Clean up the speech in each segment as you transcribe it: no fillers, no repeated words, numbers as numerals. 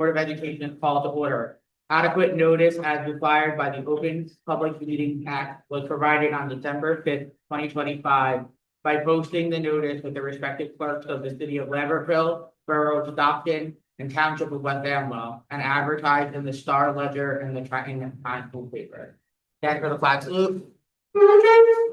Board of Education call to order. Adequate notice as required by the Open Public Meetings Act was provided on December 5th, 2025 by posting the notice with the respective clerks of the city of Lambertville, Borough of Stockton, and Township of West Amwell, and advertised in the Star Ledger and the Trenton Times newspaper. Stand for the flag salute. I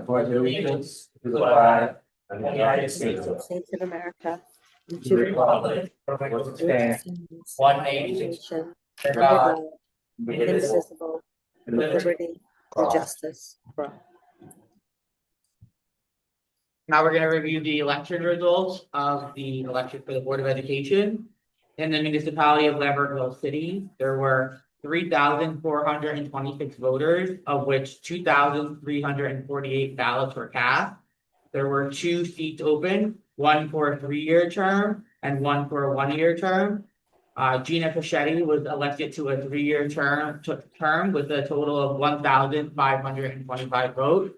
pledge allegiance to the flag of the United States of America, and to to the the republic for which it stands, One nation, under God, God, indivisible, with liberty and justice for all. Now we're going to review the election results of the election for the Board of Education. In the municipality of Lambertville City, there were 3,426 voters, of which 2,348 ballots were cast. There were 2 seats open, one for a 3-year term and one for a 1-year term. Gina Pachetti was elected to a 3-year term with a total of 1,525 votes.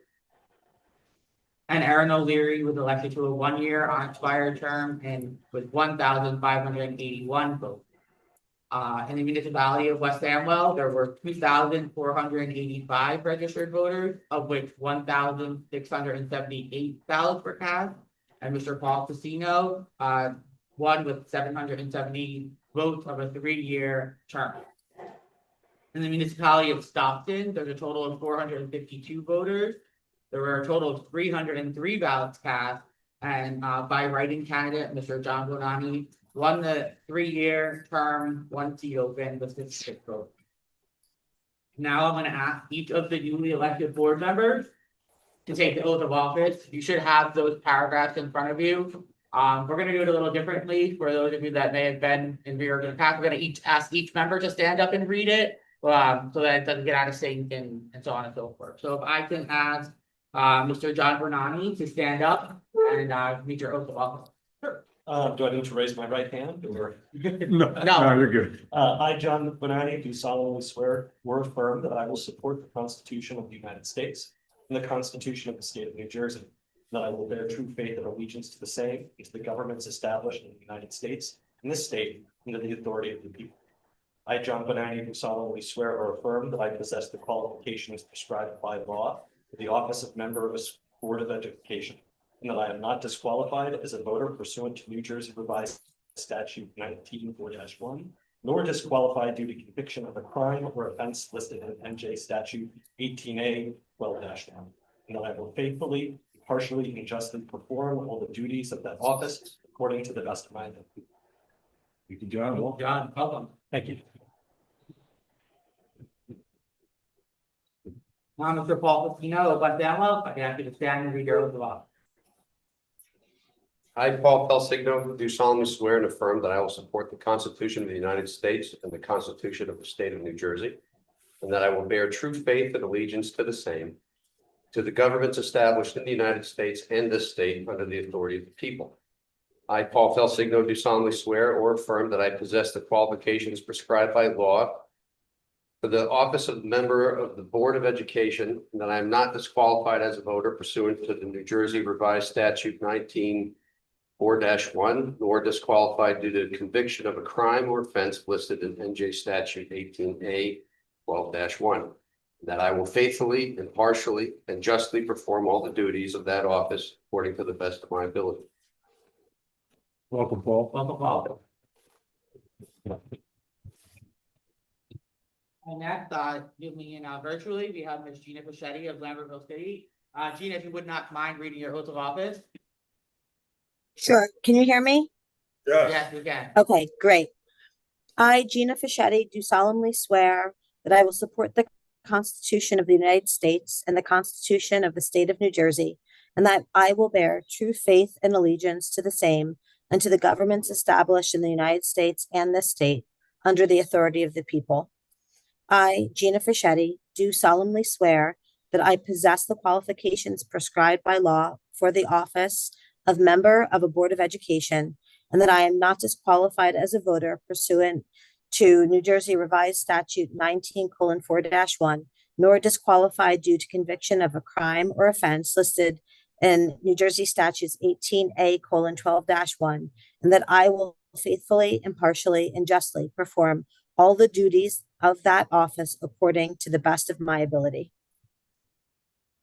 And Aaron O'Leary was elected to a 1-year unexpired term and with 1,581 votes. In the municipality of West Amwell, there were 2,485 registered voters, of which 1,678 ballots were cast. And Mr. Paul Casino won with 770 votes of a 3-year term. In the municipality of Stockton, there's a total of 452 voters. There were a total of 303 ballots cast, and by write-in candidate, Mr. John Bonani, won the 3-year term, 1 seat open with 56 votes. Now I'm going to ask each of the newly elected board members to take the oath of office. You should have those paragraphs in front of you. We're going to do it a little differently for those of you that may have been in the past. We're going to ask each member to stand up and read it, so that it doesn't get out of sync and so on and so forth. So if I can ask Mr. John Bernani to stand up and meet your oath of office. Sure. Do I need to raise my right hand or? No, you're good. I, John Bonani, do solemnly swear or affirm that I will support the Constitution of the United States and the Constitution of the State of New Jersey, and that I will bear true faith and allegiance to the same and to the governments established in the United States and this state under the authority of the people. I, John Bonani, do solemnly swear or affirm that I possess the qualifications prescribed by law for the office of member of a Board of Education, and that I am not disqualified as a voter pursuant to New Jersey Revised Statute 19-4-1, nor disqualified due to conviction of a crime or offense listed in NJ Statute 18A-12-1, and that I will faithfully, impartially, and justly perform all the duties of that office according to the best of my ability. Thank you, John. Well, John, welcome. Thank you. Now, Mr. Paul Casino of West Amwell, if I can ask you to stand and read your oath of office. I, Paul Felsigno, do solemnly swear and affirm that I will support the Constitution of the United States and the Constitution of the State of New Jersey, and that I will bear true faith and allegiance to the same, to the governments established in the United States and this state under the authority of the people. I, Paul Felsigno, do solemnly swear or affirm that I possess the qualifications prescribed by law for the office of member of the Board of Education, and that I am not disqualified as a voter pursuant to the New Jersey Revised Statute 19-4-1, nor disqualified due to conviction of a crime or offense listed in NJ Statute 18A-12-1. That I will faithfully, impartially, and justly perform all the duties of that office according to the best of my ability. welcome, Paul. Welcome, Paul. And next, zooming in virtually, we have Ms. Gina Pachetti of Lambertville City. Gina, if you would not mind reading your oath of office. Sure. Can you hear me? Yes, we can. Okay, great. I, Gina Fischetti, do solemnly swear that I will support the Constitution of the United States and the Constitution of the State of New Jersey, and that I will bear true faith and allegiance to the same and to the governments established in the United States and this state under the authority of the people. I, Gina Fischetti, do solemnly swear that I possess the qualifications prescribed by law for the office of member of a Board of Education, and that I am not disqualified as a voter pursuant to New Jersey Revised Statute 19:4-1, nor disqualified due to conviction of a crime or offense listed in New Jersey Statutes 18A:12-1, and that I will faithfully, impartially, and justly perform all the duties of that office according to the best of my ability.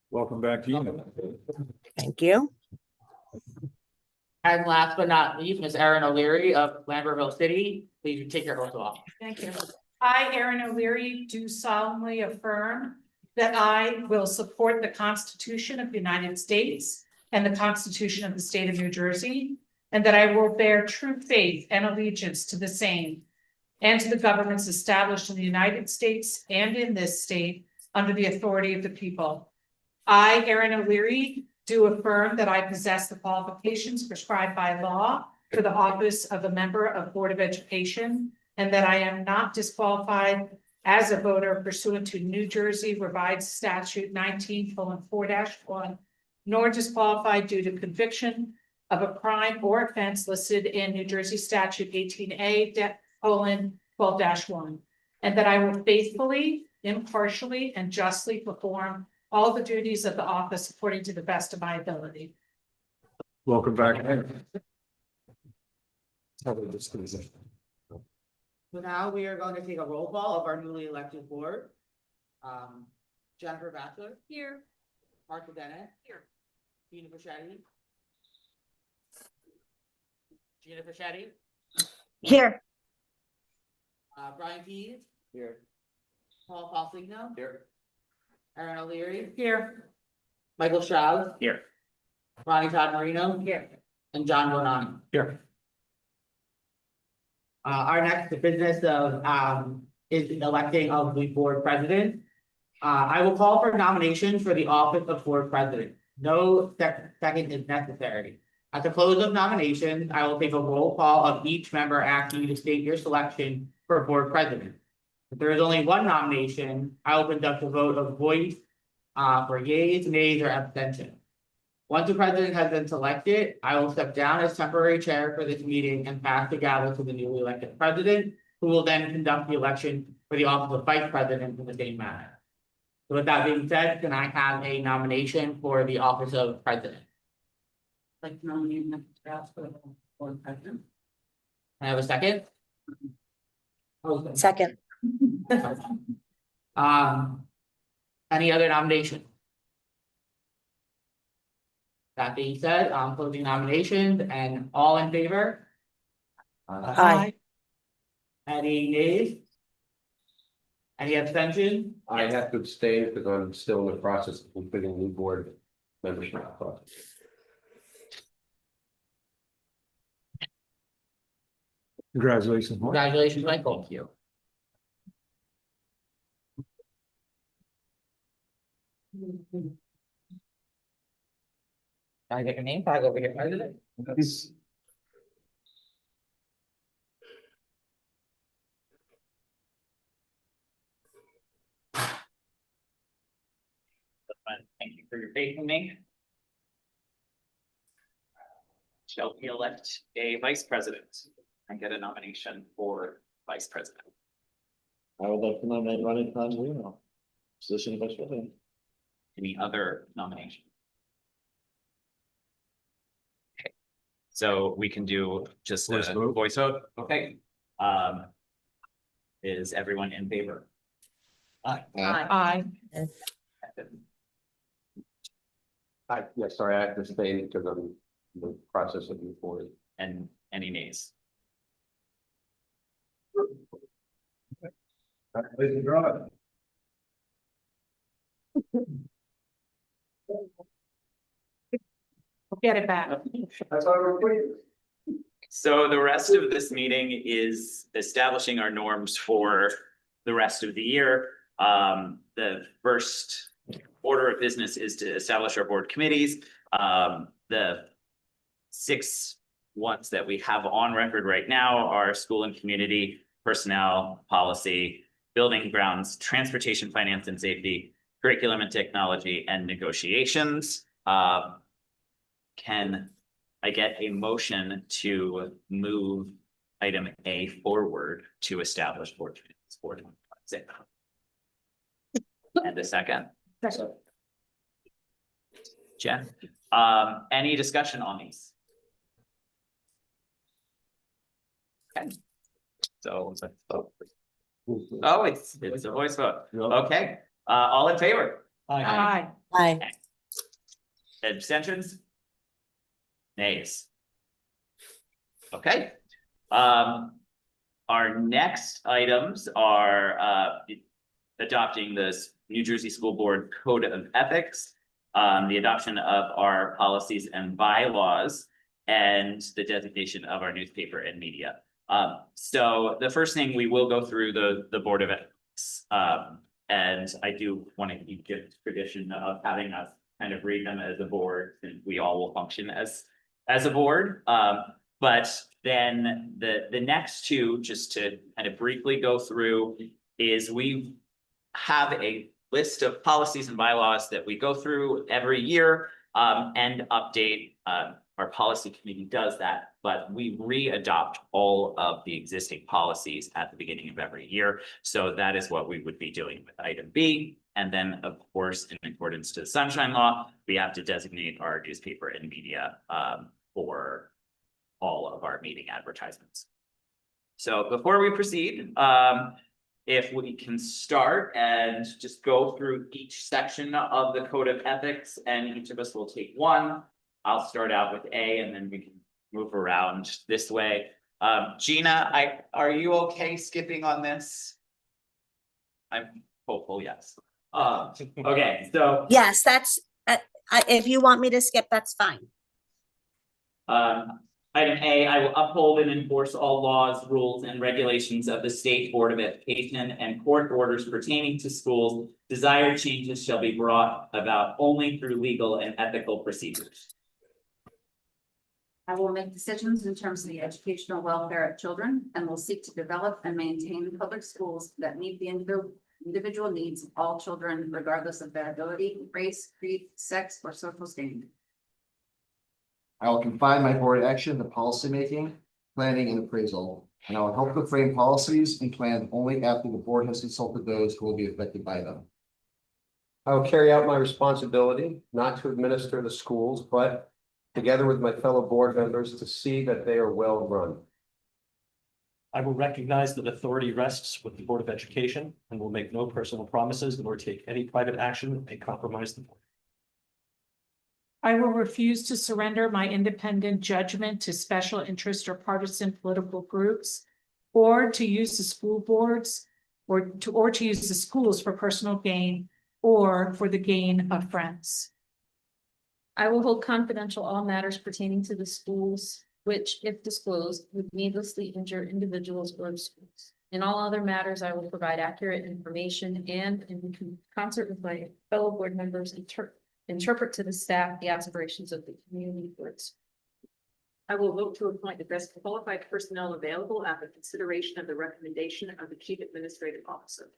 Welcome back, Gina. Thank you. And last but not least, Ms. Erin O'Leary of Lambertville City, please take your oath of office. Thank you. I, Erin O'Leary, do solemnly affirm that I will support the Constitution of the United States and the Constitution of the State of New Jersey, and that I will bear true faith and allegiance to the same and to the governments established in the United States and in this state under the authority of the people. I, Erin O'Leary, do affirm that I possess the qualifications prescribed by law for the office of a member of Board of Education, and that I am not disqualified as a voter pursuant to New Jersey Revised Statute 19:4-1, nor disqualified due to conviction of a crime or offense listed in New Jersey Statute 18A:12-1, and that I will faithfully, impartially, and justly perform all the duties of the office according to the best of my ability. Welcome back. So now we are going to take a roll call of our newly elected board. Jennifer Bachelor. Here. Martha Bennett. Here. Gina Fischetti. Gina Fischetti. Here. Brian Keys. Here. Paul Falsigno. Here. Erin O'Leary. Here. Michael Stroud. Here. Ronnie Todd Marino. Here. And John Bonani. Here. Our next business of, is electing of the board president. I will call for nominations for the office of board president. No second is necessary. At the close of nominations, I will take a roll call of each member asking you to state your selection for board president. If there is only one nomination, I will conduct a vote of voice for yeas, nays, or abstention. Once the president has been selected, I will step down as temporary chair for this meeting and pass the gavel to the newly elected president, who will then conduct the election for the office of vice president in the same manner. So with that being said, can I have a nomination for the office of president? Like nominate Mr. Strauss for the board president. Can I have a second? Second. Any other nomination? That being said, I'm closing nominations and all in favor? Aye. Any nays? Any abstention? I have to abstain because I'm still in the process of completing new board membership process. Congratulations, Mark. Congratulations, Michael. Thank you. Can I get your name tag over here? Thank you for your faith in me. Shall we elect a vice president and get a nomination for vice president? I would like to nominate Ronnie Todd Marino, position of vice president. Any other nomination? Okay, so we can do just Voice a vote. voice vote, okay? Is everyone in favor? Aye. Yes, sorry, I have to abstain because I'm in the process of new board. And any nays? Please withdraw. Get it back. That's why we're waiting. So the rest of this meeting is establishing our norms for the rest of the year. The first order of business is to establish our board committees. The 6 ones that we have on record right now are school and community, personnel, policy, building grounds, transportation, finance and safety, curriculum and technology, and negotiations. Can I get a motion to move item A forward to establish board committees for 2026? And a second? Jen, any discussion on these? Okay. So, oh, it's a voice vote. Okay, all in favor? Aye. Aye. Abstentions? Nays? Okay. Our next items are adopting this New Jersey School Board Code of Ethics, the adoption of our policies and bylaws, and the designation of our newspaper and media. So the first thing, we will go through the Board of Ethics. And I do want to keep the tradition of having us kind of read them as a board, and we all will function as a board. But then the next two, just to kind of briefly go through, is we have a list of policies and bylaws that we go through every year and update. Our policy committee does that, but we re-adopt all of the existing policies at the beginning of every year. So that is what we would be doing with item B. And then, of course, in accordance to the Sunshine Law, we have to designate our newspaper and media for all of our meeting advertisements. So before we proceed, if we can start and just go through each section of the Code of Ethics, and each of us will take one. I'll start out with A, and then we can move around this way. Gina, are you okay skipping on this? I'm hopeful, yes. Okay, so Yes, that's, if you want me to skip, that's fine. item A, I will uphold and enforce all laws, rules, and regulations of the State Board of Education and court orders pertaining to schools. Desired changes shall be brought about only through legal and ethical procedures. I will make decisions in terms of the educational welfare of children and will seek to develop and maintain public schools that meet the individual needs of all children, regardless of their ability, race, creed, sex, or social standing. I will confine my board action to policymaking, planning, and appraisal, and I will help to frame policies and plan only after the board has consulted those who will be affected by them. I will carry out my responsibility not to administer the schools, but together with my fellow board members to see that they are well run. I will recognize that authority rests with the Board of Education and will make no personal promises nor take any private action that may compromise the board. I will refuse to surrender my independent judgment to special interest or partisan political groups, or to use the school boards, or to use the schools for personal gain or for the gain of friends. I will hold confidential all matters pertaining to the schools, which, if disclosed, would needlessly injure individuals or schools. In all other matters, I will provide accurate information and, in concert with my fellow board members, interpret to the staff the aspirations of the community for its. I will vote to appoint the best qualified personnel available after consideration of the recommendation of the Chief Administrative Officer.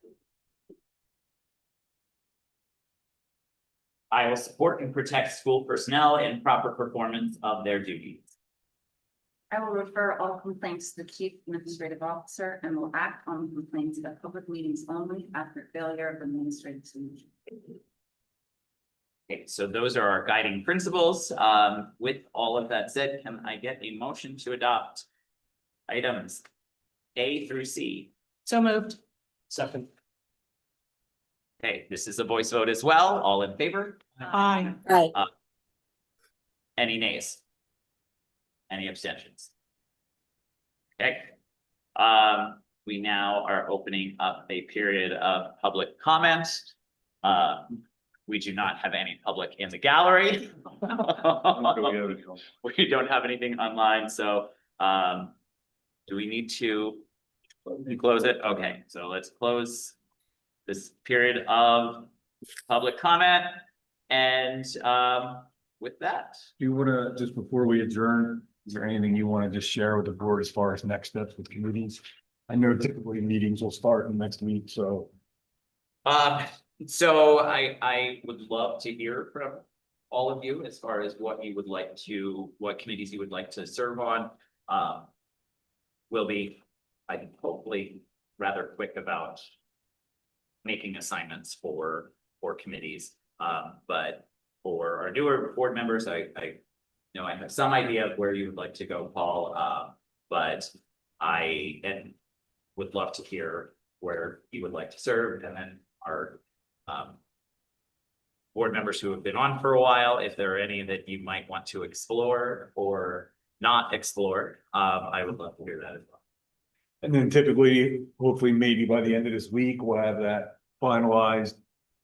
I will support and protect school personnel in proper performance of their duties. I will refer all complaints to the Chief Administrative Officer and will act on complaints at public meetings only after failure of administrative solution. Okay, so those are our guiding principles. With all of that said, can I get a motion to adopt items A through C? So moved. Second. Okay, this is a voice vote as well. All in favor? Aye. Aye. Any nays? Any abstentions? Okay. We now are opening up a period of public comment. We do not have any public in the gallery. We don't have anything online, so do we need to close it? Okay, so let's close this period of public comment. And with that, Do you want to, just before we adjourn, is there anything you want to just share with the board as far as next steps with committees? I know typically meetings will start in next week, so. so I would love to hear from all of you as far as what you would like to, what committees you would like to serve on. We'll be, I think, hopefully rather quick about making assignments for committees. But for our newer board members, I know I have some idea of where you would like to go, Paul. But I would love to hear where you would like to serve, and then our board members who have been on for a while, if there are any that you might want to explore or not explore, I would love to hear that as well. And then typically, hopefully, maybe by the end of this week, we'll have that finalized.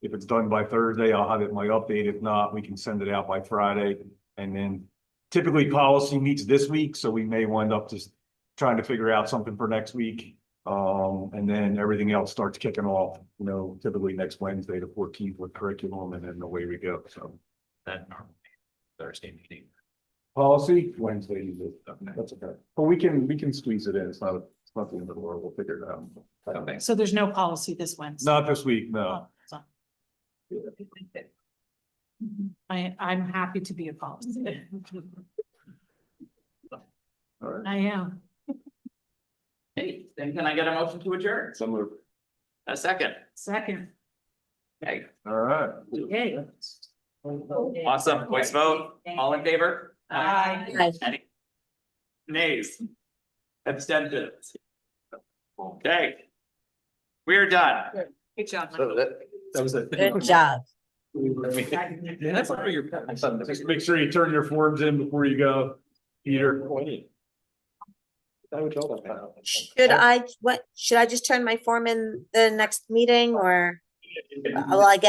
If it's done by Thursday, I'll have it in my update. If not, we can send it out by Friday. And then typically policy meets this week, so we may wind up just trying to figure out something for next week. And then everything else starts kicking off, typically next Wednesday, the 14th with curriculum, and then away we go. So That normally Thursday meeting. policy Wednesday, usually. That's okay. But we can squeeze it in. It's not the end of the world. We'll figure it out. Okay. So there's no policy this Wednesday? Not this week, no. Oh, so. I'm happy to be a policy. All right. I am. Hey, then can I get a motion to adjourn? So move. A second. Second. Okay, All right. Yay. awesome. Voice vote. All in favor? Aye. Aye. Any nays? Abstentions? Okay. We are done. Good job. So That was it. Good job. Just make sure you turn your forms in before you go, Peter. Should I just turn my form in the next meeting, or will I get